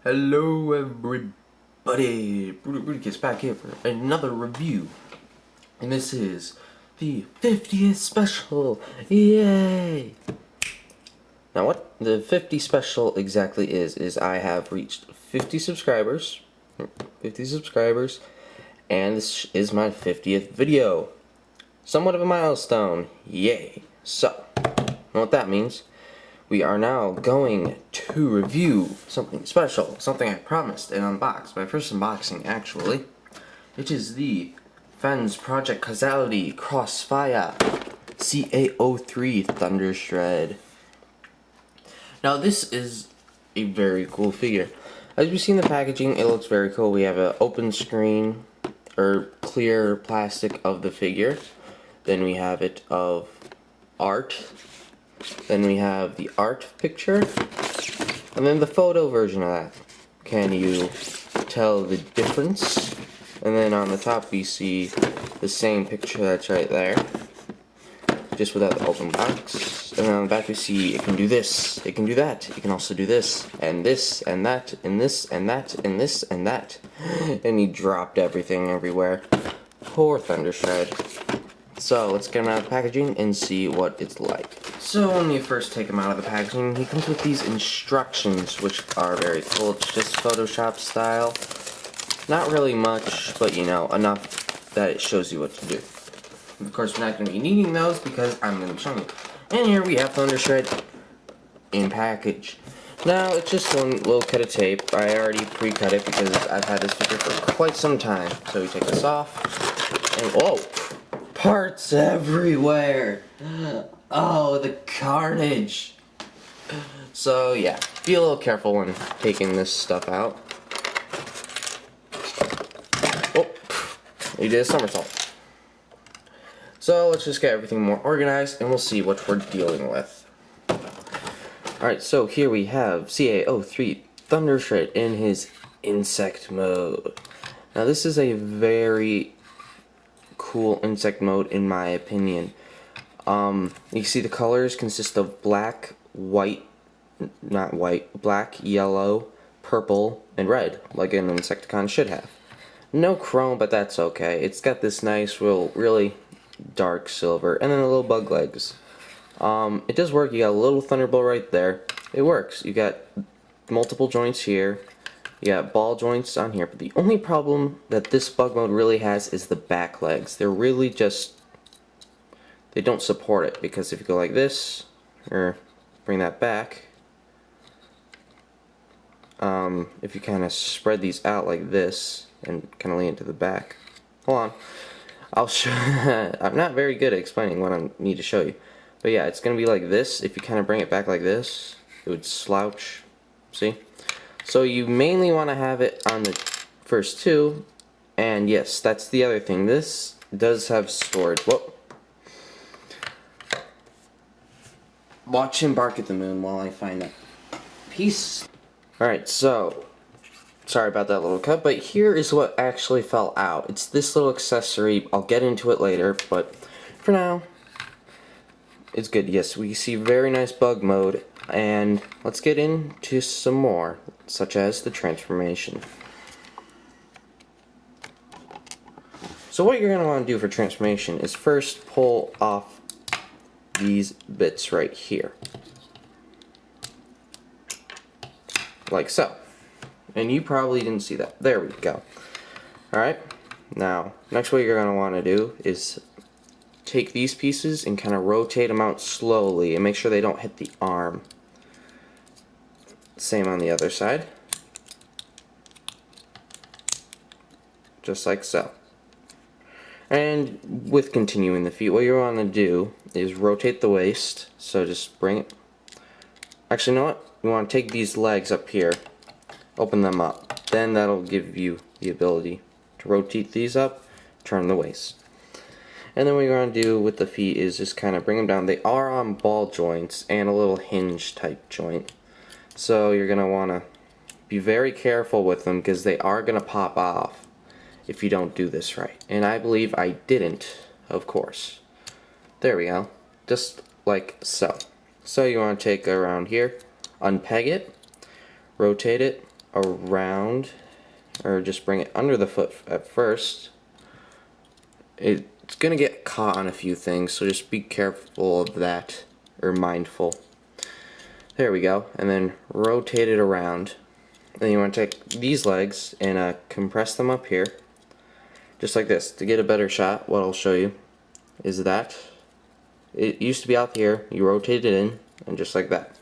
Hello everybody, Bruticus back here for another review, and this is the 50th special, yay! Now what the 50 special exactly is I have reached 50 subscribers, and this is my 50th video. Somewhat of a milestone, yay! So, what that means, we are now going to review something special, something I promised and unboxed. My first unboxing, actually, which is the Fans Project Causality Crossfire CA-03 Thundershred. Now this is a very cool figure. As you've seen the packaging, it looks very cool. We have an open screen, or clear plastic of the figure. Then we have it of art. Then we have the art picture, and then the photo version of that. Can you tell the difference? And then on the top we see the same picture that's right there, just without the open box. And then on the back we see it can do this, it can do that, it can also do this, and that, and this, and that, and this, and that. And he dropped everything everywhere. Poor Thundershred. So let's get him out of the packaging and see what it's like. So when you first take him out of the packaging, he comes with these instructions, which are very cool. It's just Photoshop style. Not really much, but you know, enough that it shows you what to do. Of course, we're not going to be needing those because I'm going to be showing you. And here we have Thundershred in package. Now, it's just one little cut of tape. I already pre-cut it because I've had this figure for quite some time. So we take this off, and whoa! Parts everywhere! Oh, the carnage! So yeah, be a little careful when taking this stuff out. Oh, he did a somersault. So let's just get everything more organized and we'll see what we're dealing with. Alright, so here we have CA-03 Thundershred in his insect mode. Now this is a very cool insect mode in my opinion. You see the colors consist of black, white, black, yellow, purple, and red, like an Insecticon should have. No chrome, but that's okay. It's got this nice, really dark silver, and then the little bug legs. It does work. You got a little thunderbolt right there. It works. You got multiple joints here. You got ball joints on here, but the only problem that this bug mode really has is the back legs. They're really just, they don't support it, because if you go like this, or bring that back, if you kind of spread these out like this, and kind of lean it to the back, hold on, I'll show, I'm not very good at explaining what I need to show you, but yeah, it's going to be like this. If you kind of bring it back like this, it would slouch, see? So you mainly want to have it on the first two, and yes, that's the other thing. This does have storage. Whoa. Watch him bark at the moon while I find that piece. Alright, so, sorry about that little cut, but here is what actually fell out. It's this little accessory. I'll get into it later, but for now, it's good. Yes, we see very nice bug mode. And let's get into some more, such as the transformation. So what you're going to want to do for transformation is first pull off these bits right here. Like so. And you probably didn't see that. There we go. Alright, now, next what you're going to want to do is take these pieces and kind of rotate them out slowly and make sure they don't hit the arm. Same on the other side. Just like so. And with continuing the feet, what you want to do is rotate the waist. So just bring it. Actually, you know what? You want to take these legs up here, open them up. Then that'll give you the ability to rotate these up, turn the waist. And then what you're going to do with the feet is just kind of bring them down. They are on ball joints and a little hinge type joint. So you're going to want to be very careful with them because they are going to pop off if you don't do this right. And I believe I didn't, of course. There we go. Just like so. So you want to take around here, unpeg it, rotate it, around, or just bring it under the foot at first, it's gonna get caught on a few things, so just be careful of that, or mindful. There we go, and then rotate it around. And you want to take these legs and compress them up here, just like this. To get a better shot, what I'll show you is that it used to be out here, you rotate it in, and just like that.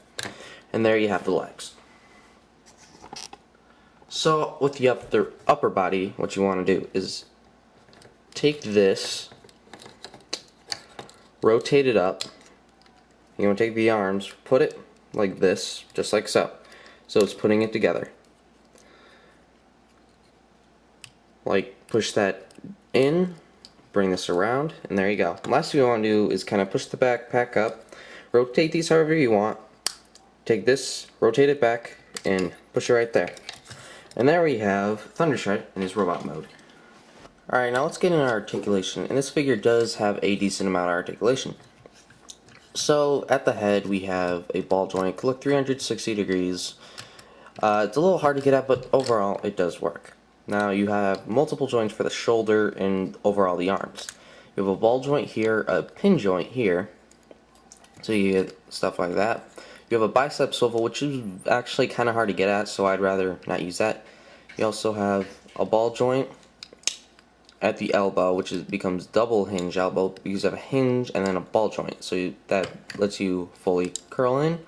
And there you have the legs. So with the upper body, what you want to do is take this, rotate it up. You want to take the arms, put it like this, just like so. So it's putting it together. Like, push that in, bring this around, and there you go. Last thing you want to do is kind of push the backpack up, rotate these however you want, take this, rotate it back, and push it right there. And there we have Thundershred in his robot mode. Alright, now let's get into articulation, and this figure does have a decent amount of articulation. So, at the head we have a ball joint, look 360 degrees. It's a little hard to get at, but overall it does work. Now you have multiple joints for the shoulder and overall the arms. You have a ball joint here, a pin joint here, so you get stuff like that. You have a bicep swivel, which is actually kind of hard to get at, so I'd rather not use that. You also have a ball joint at the elbow, which becomes double hinge elbow because you have a hinge and then a ball joint, so that lets you fully curl in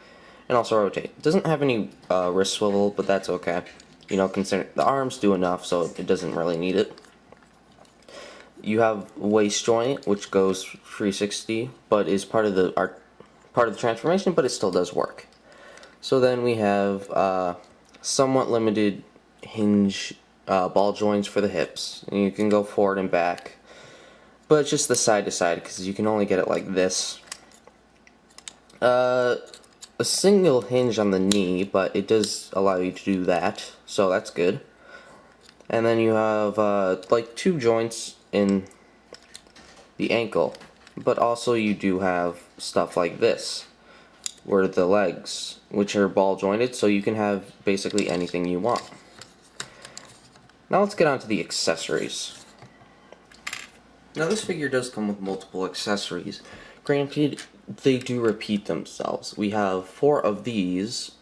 and also rotate. It doesn't have any wrist swivel, but that's okay. You know, consider the arms do enough, so it doesn't really need it. You have waist joint, which goes 360, but is part of the transformation, but it still does work. So then we have somewhat limited hinge ball joints for the hips. And you can go forward and back, but it's just the side to side because you can only get it like this. A single hinge on the knee, but it does allow you to do that, so that's good. And then you have like 2 joints in the ankle, but also you do have stuff like this, where the legs, which are ball jointed, so you can have basically anything you want. Now let's get on to the accessories. Now this figure does come with multiple accessories. Granted, they do repeat themselves. We have 4 of these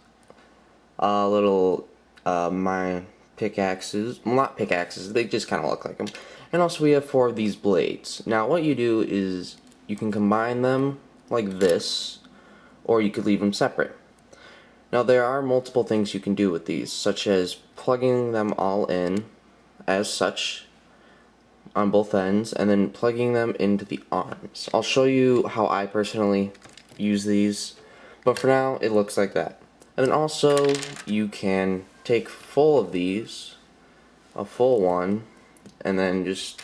little my pickaxes. Well, not pickaxes, they just kind of look like them. And also we have 4 of these blades. Now what you do is you can combine them like this, or you could leave them separate. Now there are multiple things you can do with these, such as plugging them all in as such on both ends, and then plugging them into the arms. I'll show you how I personally use these, but for now it looks like that. And then also you can take full of these, a full one, and then just,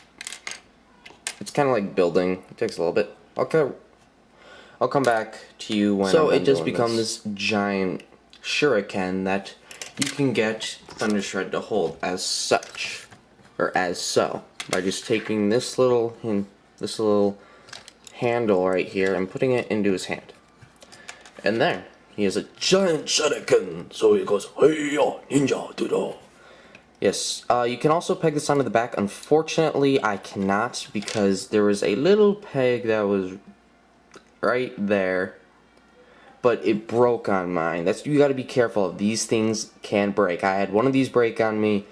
it's kind of like building. It takes a little bit. I'll come back to you when so it does become this giant shuriken that you can get Thundershred to hold as such, or as so, by just taking this little handle right here and putting it into his hand. And there, he has a giant shuriken, so he goes, hey-ya, ninja, doodle. Yes, you can also peg this onto the back. Unfortunately, I cannot, because there was a little peg that was right there, but it broke on mine. You gotta be careful of these things can break. I had one of these break on me.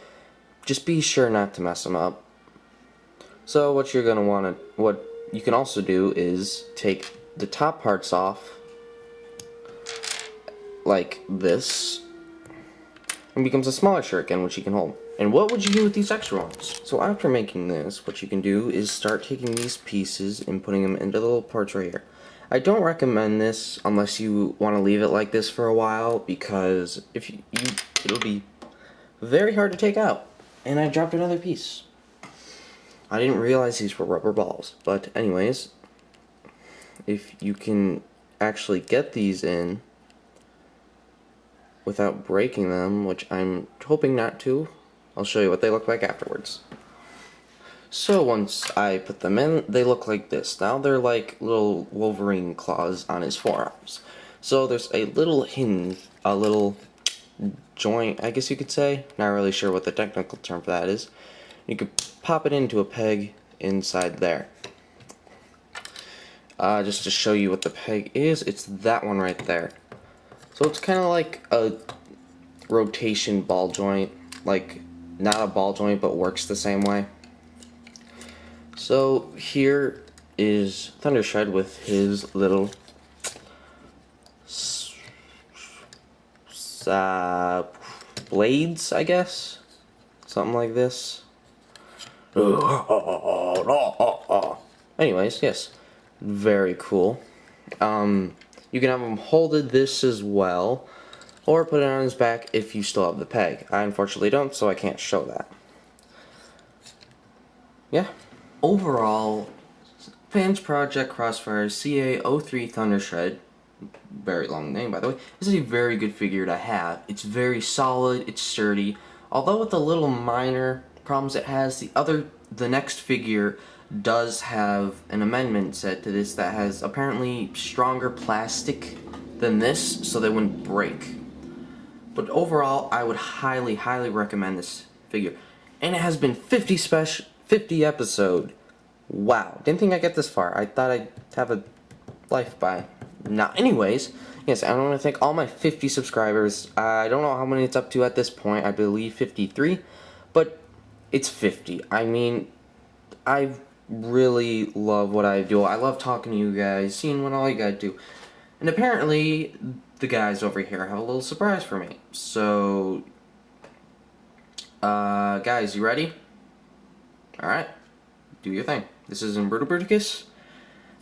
Just be sure not to mess them up. So what you're gonna wanna, what you can also do is take the top parts off, like this, and becomes a smaller shuriken which you can hold. And what would you do with these extra ones? So after making this, what you can do is start taking these pieces and putting them into the little parts right here. I don't recommend this unless you want to leave it like this for a while, because if it'll be very hard to take out. And I dropped another piece. I didn't realize these were rubber balls, but anyways, if you can actually get these in without breaking them, which I'm hoping not to, I'll show you what they look like afterwards. So once I put them in, they look like this. Now they're like little Wolverine claws on his forearms. So there's a little hinge, a little joint, I guess you could say. Not really sure what the technical term for that is. You could pop it into a peg inside there. Just to show you what the peg is, it's that one right there. So it's kind of like a rotation ball joint, like not a ball joint but works the same way. So here is Thundershred with his little blades, I guess, something like this. Anyways, yes, very cool. You can have him holded this as well, or put it on his back if you still have the peg. I unfortunately don't, so I can't show that. Yeah. Overall, Fans Project Crossfire's CA-03 Thundershred, very long name by the way, this is a very good figure to have. It's very solid, it's sturdy, although with the little minor problems it has, the next figure does have an amendment set to this that has apparently stronger plastic than this, so they wouldn't break. But overall, I would highly, highly recommend this figure. And it has been 50 episode. Wow, didn't think I'd get this far. I thought I'd have a life by now. Anyways, yes, I want to thank all my 50 subscribers. I don't know how many it's up to at this point. I believe 53, but it's 50. I mean, I really love what I do. I love talking to you guys, seeing what all you guys do. And apparently, the guys over here have a little surprise for me. So, guys, you ready? Alright, do your thing. This is Bruticus,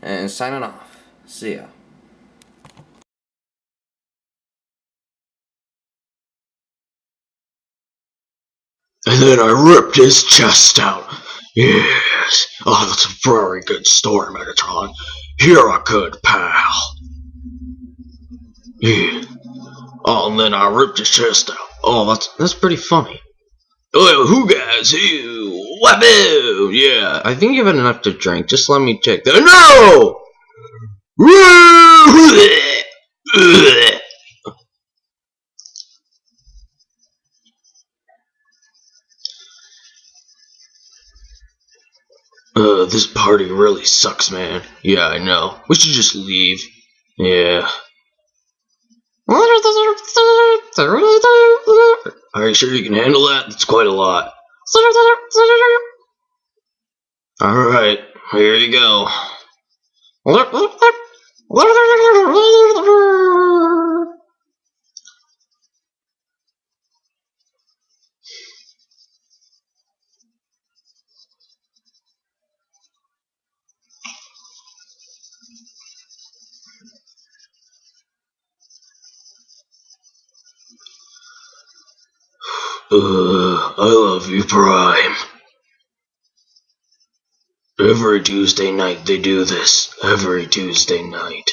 and signing off. See ya. And then I ripped his chest out. Yes. Oh, that's a very good story, Megatron. You're a good pal. Yeah. Oh, and then I ripped his chest out. Oh, that's pretty funny. Oh, who guys? Who? Waboo! Yeah, I think you've had enough to drink. Just let me check that. No! This party really sucks, man. Yeah, I know. We should just leave. Yeah. Are you sure you can handle that? That's quite a lot. Alright, here you go. I love you, Prime. Every Tuesday night they do this. Every Tuesday night.